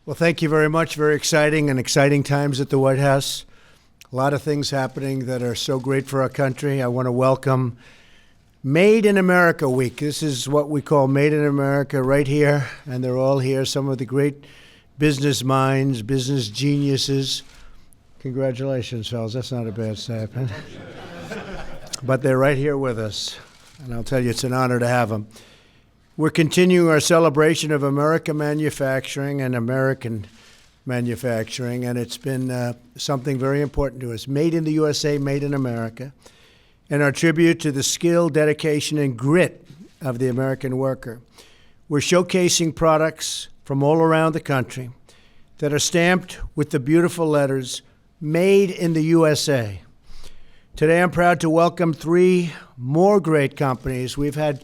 Well, thank you very much. Very exciting times at the White House. A lot of things happening that are so great for our country. I want to welcome Made in America Week. This is what we call Made in America right here, and they're all here. Some of the great business minds, business geniuses. Congratulations, fellas. That's not a bad statement. But they're right here with us, and I'll tell you, it's an honor to have them. We're continuing our celebration of American manufacturing and American manufacturing, and it's been something very important to us. Made in the USA, made in America, and our tribute to the skill, dedication, and grit of the American worker. We're showcasing products from all around the country that are stamped with the beautiful letters, Made in the USA. Today, I'm proud to welcome three more great companies. We've had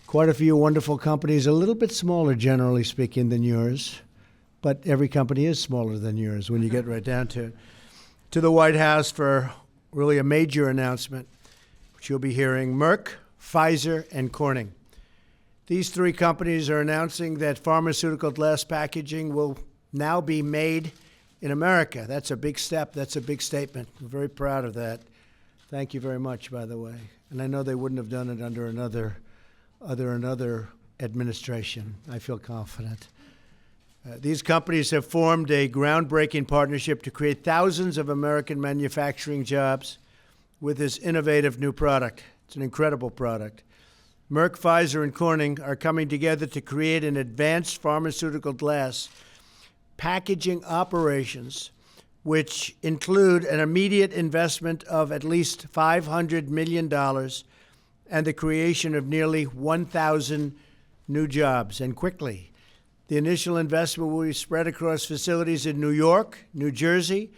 quite a few wonderful companies, a little bit smaller, generally speaking, than yours. But every company is smaller than yours when you get right down to it. To the White House for really a major announcement, which you'll be hearing, Merck, Pfizer, and Corning. These three companies are announcing that pharmaceutical glass packaging will now be made in America. That's a big step. That's a big statement. We're very proud of that. Thank you very much, by the way. And I know they wouldn't have done it under another administration. I feel confident. These companies have formed a groundbreaking partnership to create thousands of American manufacturing jobs with this innovative new product. It's an incredible product. Merck, Pfizer, and Corning are coming together to create an advanced pharmaceutical glass packaging operations, which include an immediate investment of at least $500 million and the creation of nearly 1,000 new jobs, and quickly. The initial investment will be spread across facilities in New York, New Jersey,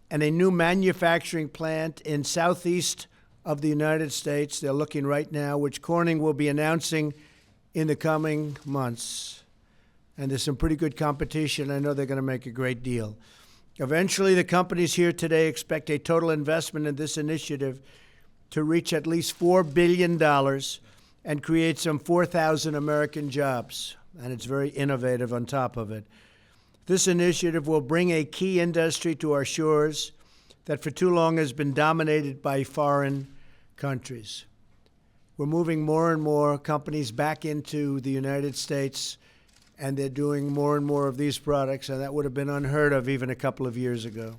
and a new manufacturing plant in southeast of the United States. They're looking right now, which Corning will be announcing in the coming months. And there's some pretty good competition. I know they're going to make a great deal. Eventually, the companies here today expect a total investment in this initiative to reach at least $4 billion and create some 4,000 American jobs. And it's very innovative on top of it. This initiative will bring a key industry to our shores that for too long has been dominated by foreign countries. We're moving more and more companies back into the United States, and they're doing more and more of these products, and that would have been unheard of even a couple of years ago.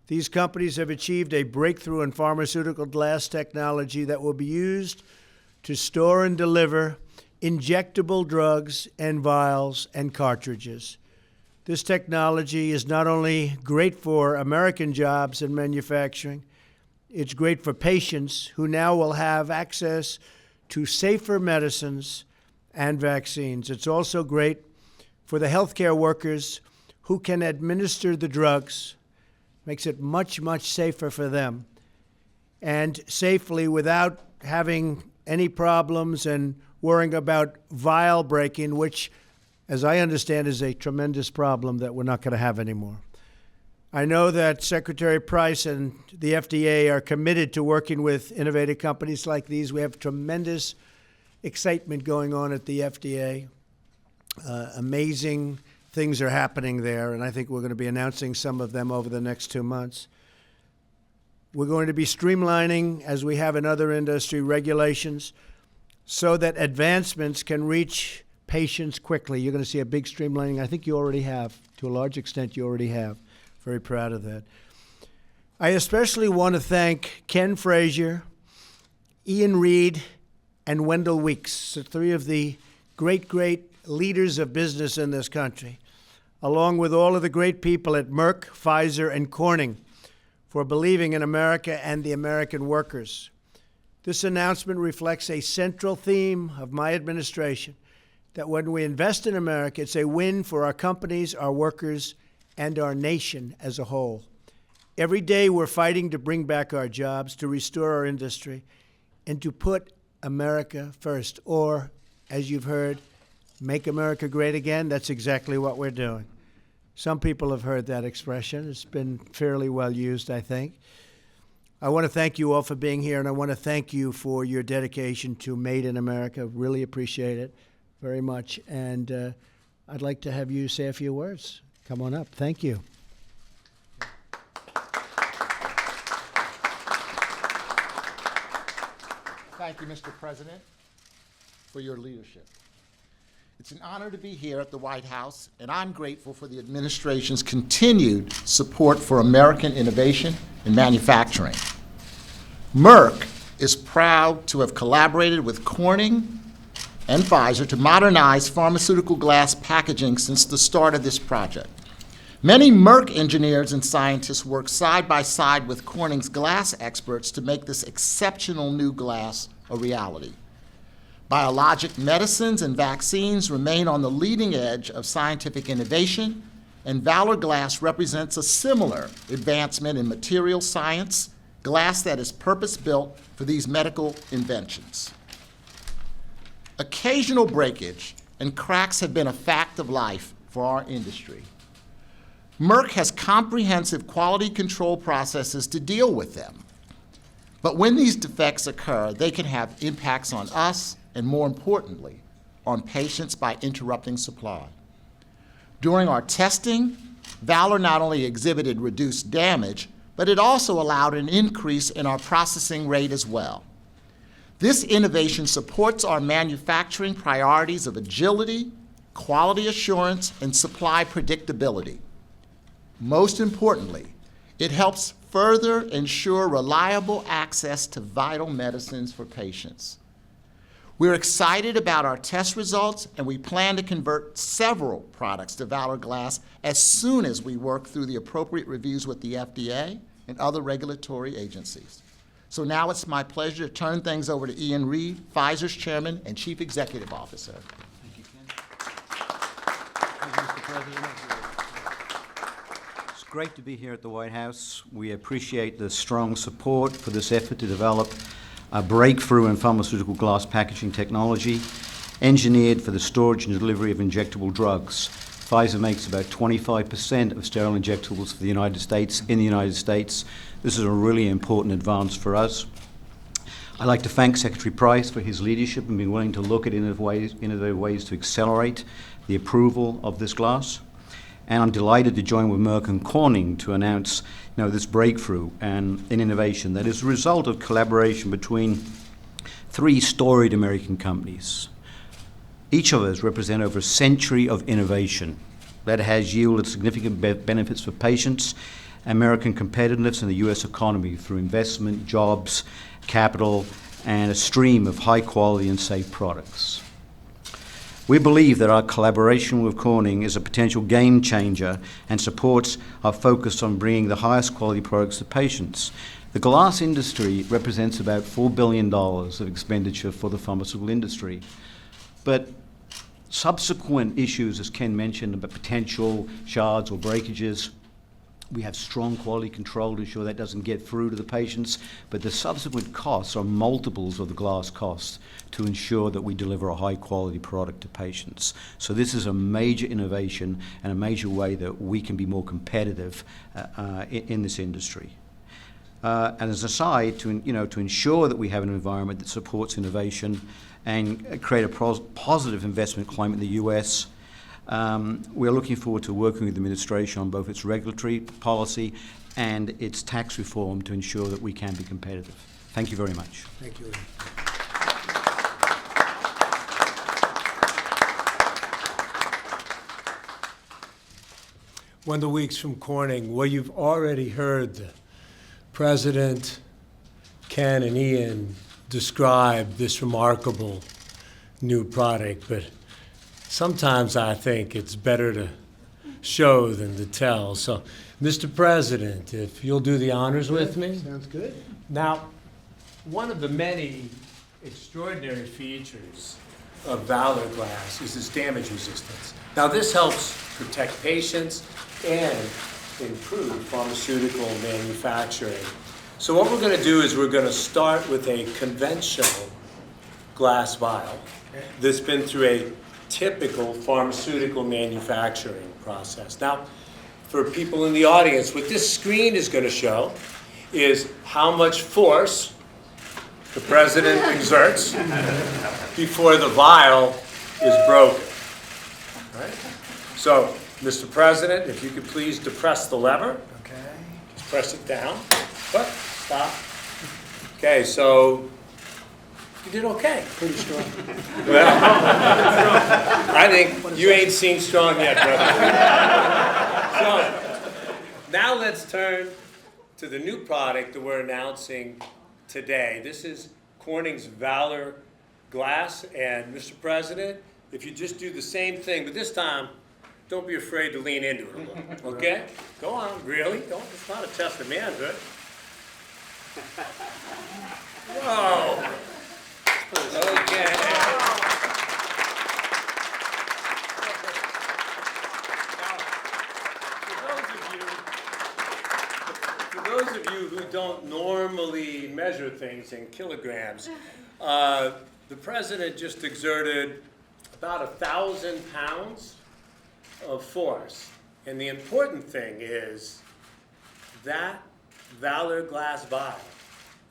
These companies have achieved a breakthrough in pharmaceutical glass technology that will be used to store and deliver injectable drugs and vials and cartridges. This technology is not only great for American jobs and manufacturing, it's great for patients who now will have access to safer medicines and vaccines. It's also great for the healthcare workers who can administer the drugs. Makes it much, much safer for them, and safely without having any problems and worrying about vial breaking, which, as I understand, is a tremendous problem that we're not going to have anymore. I know that Secretary Price and the FDA are committed to working with innovative companies like these. We have tremendous excitement going on at the FDA. Amazing things are happening there, and I think we're going to be announcing some of them over the next 2 months. We're going to be streamlining, as we have in other industry, regulations so that advancements can reach patients quickly. You're going to see a big streamlining. I think you already have. To a large extent, you already have. Very proud of that. I especially want to thank Ken Frazier, Ian Reed, and Wendell Weeks, three of the great leaders of business in this country, along with all of the great people at Merck, Pfizer, and Corning, for believing in America and the American workers. This announcement reflects a central theme of my administration, that when we invest in America, it's a win for our companies, our workers, and our nation as a whole. Every day we're fighting to bring back our jobs, to restore our industry, and to put America first, or, as you've heard, make America great again. That's exactly what we're doing. Some people have heard that expression. It's been fairly well used, I think. I want to thank you all for being here, and I want to thank you for your dedication to Made in America. Really appreciate it very much. And I'd like to have you say a few words. Come on up. Thank you. Thank you, Mr. President, for your leadership. It's an honor to be here at the White House, and I'm grateful for the administration's continued support for American innovation and manufacturing. Merck is proud to have collaborated with Corning and Pfizer to modernize pharmaceutical glass packaging since the start of this project. Many Merck engineers and scientists work side by side with Corning's glass experts to make this exceptional new glass a reality. Biologic medicines and vaccines remain on the leading edge of scientific innovation, and Valor Glass represents a similar advancement in material science, glass that is purpose-built for these medical inventions. Occasional breakage and cracks have been a fact of life for our industry. Merck has comprehensive quality control processes to deal with them. But when these defects occur, they can have impacts on us and, more importantly, on patients by interrupting supply. During our testing, Valor not only exhibited reduced damage, but it also allowed an increase in our processing rate as well. This innovation supports our manufacturing priorities of agility, quality assurance, and supply predictability. Most importantly, it helps further ensure reliable access to vital medicines for patients. We're excited about our test results, and we plan to convert several products to Valor Glass as soon as we work through the appropriate reviews with the FDA and other regulatory agencies. So now it's my pleasure to turn things over to Ian Read, Pfizer's Chairman and Chief Executive Officer. Thank you, Ken. Thank you, Mr. President. It's great to be here at the White House. We appreciate the strong support for this effort to develop a breakthrough in pharmaceutical glass packaging technology engineered for the storage and delivery of injectable drugs. Pfizer makes about 25% of sterile injectables for the United States in the United States. This is a really important advance for us. I'd like to thank Secretary Price for his leadership and being willing to look at innovative ways to accelerate the approval of this glass. And I'm delighted to join with Merck and Corning to announce this breakthrough and in innovation that is a result of collaboration between three storied American companies. Each of us represent over a century of innovation that has yielded significant benefits for patients, American competitiveness, and the U.S. economy through investment, jobs, capital, and a stream of high quality and safe products. We believe that our collaboration with Corning is a potential game changer and supports our focus on bringing the highest quality products to patients. The glass industry represents about $4 billion of expenditure for the pharmaceutical industry. But subsequent issues, as Ken mentioned, about potential shards or breakages, we have strong quality control to ensure that doesn't get through to the patients, but the subsequent costs are multiples of the glass costs to ensure that we deliver a high quality product to patients. So this is a major innovation and a major way that we can be more competitive in this industry. And as an aside, to ensure that we have an environment that supports innovation and create a positive investment climate in the U.S., we're looking forward to working with the administration on both its regulatory policy and its tax reform to ensure that we can be competitive. Thank you very much. Thank you. Wendell Weeks from Corning. Well, you've already heard the President, Ken, and Ian describe this remarkable new product, but sometimes I think it's better to show than to tell. So, Mr. President, if you'll do the honors with me. Sounds good. Now, one of the many extraordinary features of Valor Glass is its damage resistance. Now, this helps protect patients and improve pharmaceutical manufacturing. So what we're going to do is we're going to start with a conventional glass vial that's been through a typical pharmaceutical manufacturing process. Now, for people in the audience, what this screen is going to show is how much force the President exerts before the vial is broken. Right? So Mr. President, if you could please depress the lever. Okay. Just press it down. But stop. Okay, so you did okay. Pretty strong. Well, I think you ain't seen strong yet, brother. So now let's turn to the new product that we're announcing today. This is Corning's Valor Glass. And Mr. President, if you just do the same thing, but this time, don't be afraid to lean into it a little, okay? Go on, really? Don't, it's not a test of manhood. Whoa. Okay. For those of you who don't normally measure things in kilograms, the president just exerted about 1,000 pounds of force. And the important thing is that Valor Glass vial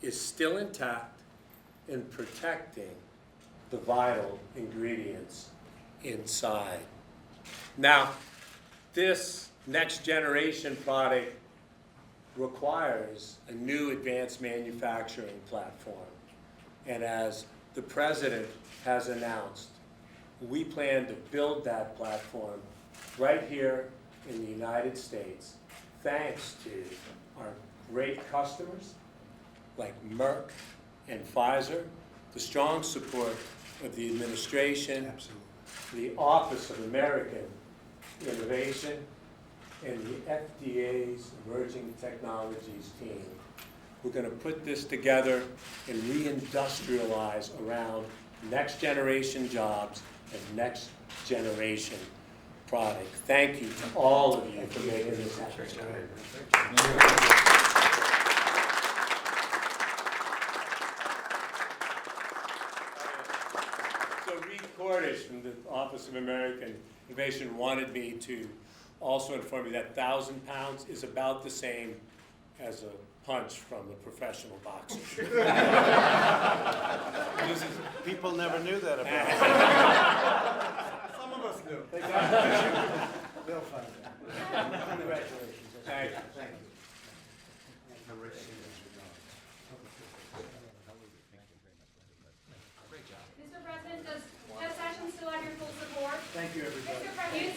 is still intact and protecting the vital ingredients inside. Now, this next generation product requires a new advanced manufacturing platform. And as the president has announced, we plan to build that platform right here in the United States, thanks to our great customers like Merck and Pfizer, the strong support of the administration, the Office of American Innovation, and the FDA's Emerging Technologies team. We're going to put this together and reindustrialize around next generation jobs and next generation product. Thank you to all of you for making this happen. So Reed Cordish from the Office of American Innovation wanted me to also inform you that 1,000 pounds is about the same as a punch from a professional boxer. People never knew that about us. Some of us knew. They'll find out. Congratulations. Thank you. Thank you. Mr. President, does Jeff Sessions still have your full support? Thank you, everybody. Mr. President,